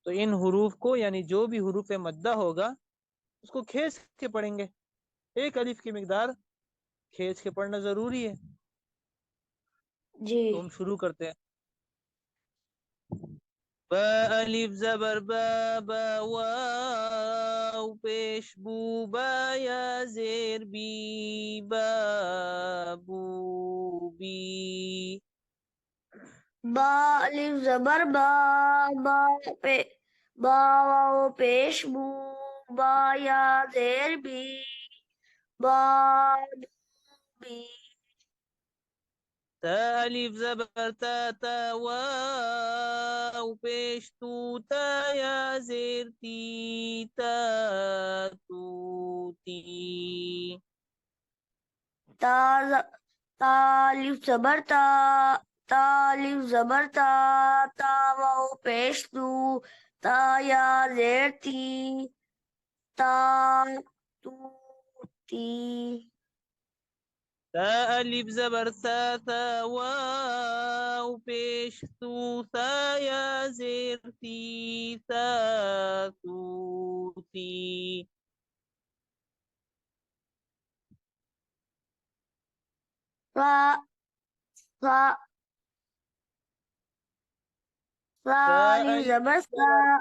तो इन हुरूफ को यानी जो भी हुरूफ मद्दा होगा उसको खींच के पढ़ेंगे। एक अलिफ की मिकदार खींच के पढ़ना जरूरी है। जी। तो हम शुरू करते हैं। ब अलिफ जबर ब, ब वाव पेश बू, बा या जेर बी, बाबू बी। बा अलिफ जबर बा, बा पे बा वाव पेश बू, बा या जेर बी, बी। ता अलिफ जबर ता, ता वाव पेश तू, ता या जेर ती, ता तू ती। ता तालिफ जबर ता, तालिफ जबर ता, ता वाव पेश दू, ता या जेर ती, ता तू ती। ता अलिफ जबर सा, ता वाव पेश तू, ता या जेर ती, ता तू ती। सा सा सा सालिफ अलिफ जबर सा, जबर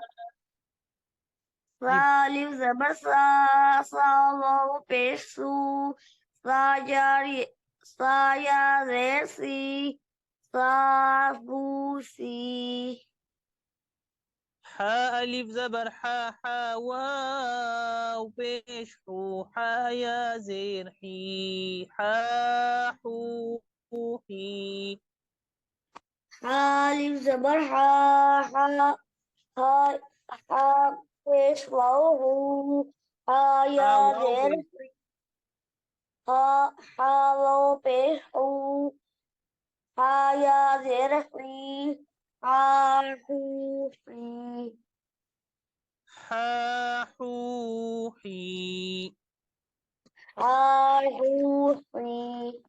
जी। सालिफ जबर सा, सा वाव पेश सू, सा जारी सा या जेर सी, सा बू सी। हा अलिफ जबर हा, हा वाव पेश हू, हा या जेर ही, हा हू ही। हालिफ जबर हा, हा हा हा पेश वाव हू, हा हा या वाव जेर पेश हा, हा वाव पेश हू, हा या जेर सी, हा हू सी। हा हू ही। हा हू सी।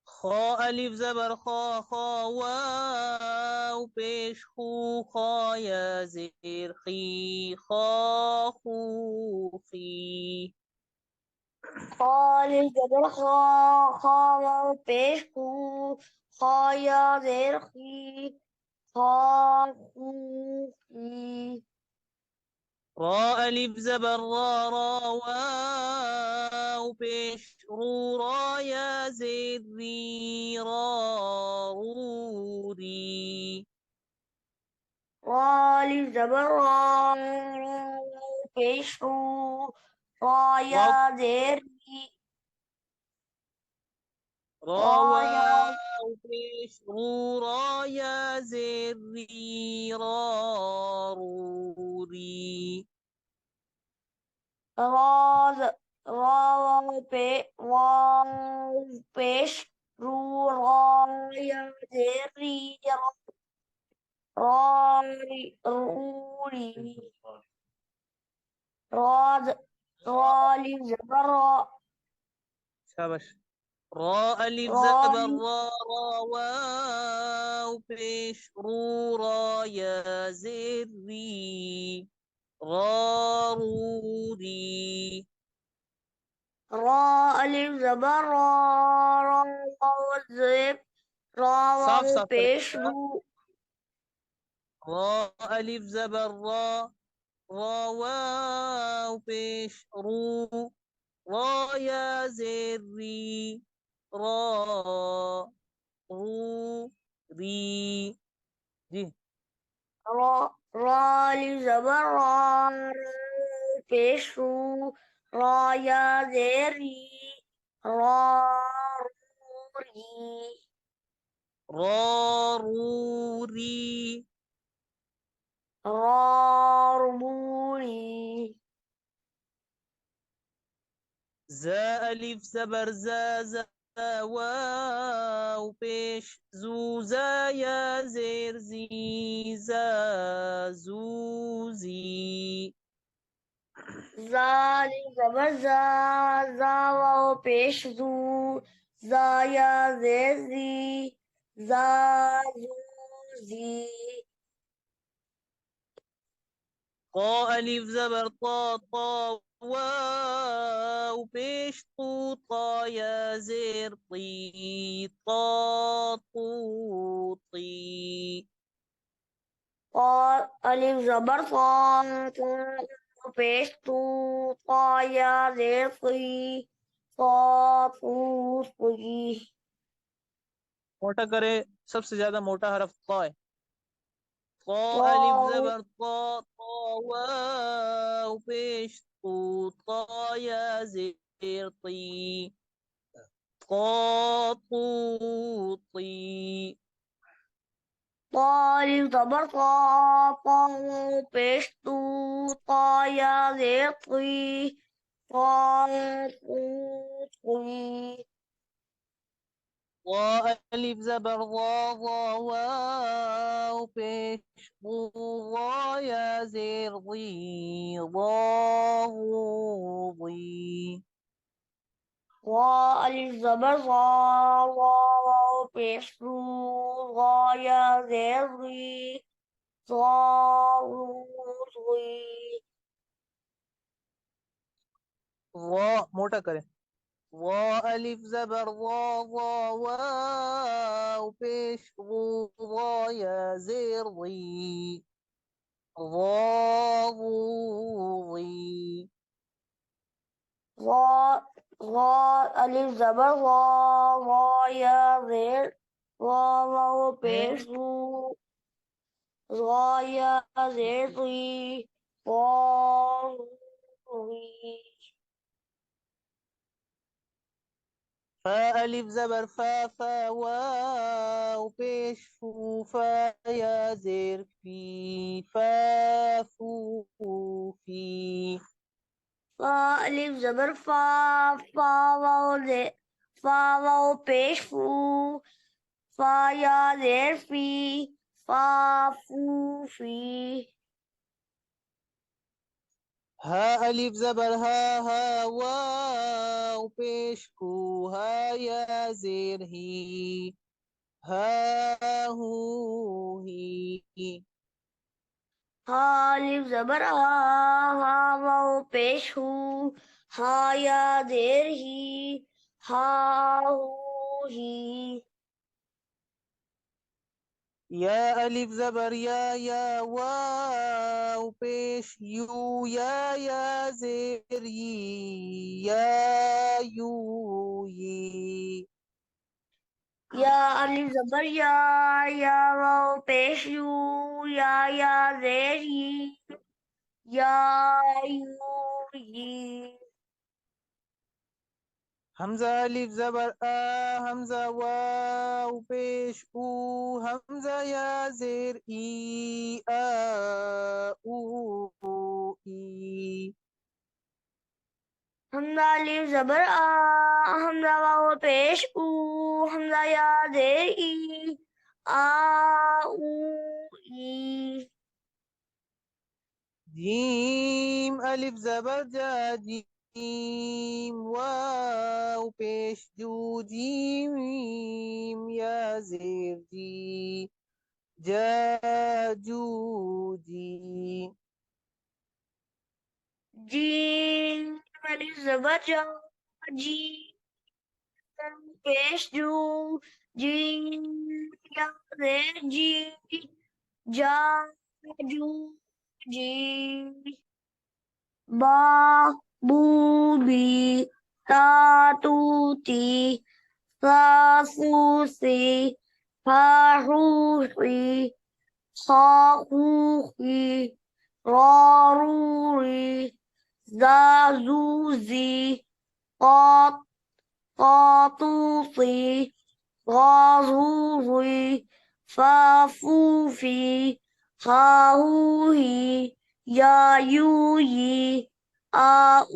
खा अलिफ जबर खा, खा वाव पेश खू, खा या जेर खी, खा खू खी। खालिफ जबर खा, खा वाव पेश हू, खा या जेर खी, खा हू खी। را अलिफ जबर रा, रा वाव पेश रू, रा या जेर री, रा रू री। वालिफ जबर रा, रा वाव पेश रू, रा या वाव जेर री, را रा या वाव पेश रू, रा या जेर री, रा रू री। राज रा वाव पेश रू, रा या जेर री, रूरी। राज वालिफ जबर रा, शाबाश। را अलिफ जबर रालिफ रा, रा वाव पेश रू, रा या जेर री, रा रू री। रा अलिफ जबर रा, रा वाव जेर रा साफ वाव साफ पेश पढ़ेगा। रू, را अलिफ जबर रा, रा वाव पेश रू, रा या जेर री, रा रू री। जी। रा रालिफ जबर रा, रा वाव पेश रू, रा या जेर री, रा रूरी। را रू री। रारूरी। زا अलिफ जबर जा, जा वाव पेश जू, जा या जेर जी, जा जू जी। जालिफ जबर जा, जा वाव पेश जू, जा या जेर जी, जा जू जी। قا ألف زبر طا طا واو پیش طو طا یا زیر طی طا طو طی. قاف ألف زبر صا طا पेश तू या जेर सुई सुई. मोटा करे, सबसे ज्यादा मोटा हरफ ता है. ता अलिफ तो जबर ता ता वाव पेश तू ता या जेर ती ता तू ती. अलिफ जबर सा पेश तू या जेर सुई सुई. ता अलिफ जबर ज़ा ज़ा वाव पेश तू ज़ा या जेर ज़ी ज़ा ज़ू ज़ी. अलिफ जबर सा पेश तू या जेर सुई सुई. ज़ा मोटा करे. ज़ा अलिफ जबर ज़ा ज़ा वाव पेश ज़ू ज़ा या जेर ज़ी ज़ा ज़ू ज़ी. अलिफ जबर या जेर पेश तू या जेर सुई सुई. फा अलिफ जबर फा फा वाव पेश फू फा या जेर फी फा फू फी. अलिफ जबर फा वाव पेश फा या जेर फी फी. हा अलिफ जबर हा हा वाव पेश हू हा या जेर ही हा हू ही. अलिफ जबर वाव पेश हा या जेर ही हा हू ही. या अलिफ जबर या वाव पेश यू या जेर या यू ये. या अलिफ जबर या वाव पेश या जेर ही या यू ही. हमजा अलिफ जबर हमजा वाव पेश ऊ हमजा या जेर ऊ ई. हमजा अलिफ जबर हमजा वाव पेश हमजा या जेर ऊ ई. जीम अलिफ जबर जा जीम वाव पेश जू जीम या जेर जी जा जू जी. जीम अलिफ जबर जी पेश जी या जेर जी जा जू जी. बा बू बी ता तू ती सा सू सी हा हू ही हा हू ही रा रू री जा जू जी qa qa tu fi ga ru ri fa fu fi ha hu hi ya yu yi a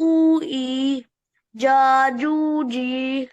u i ja ju ji.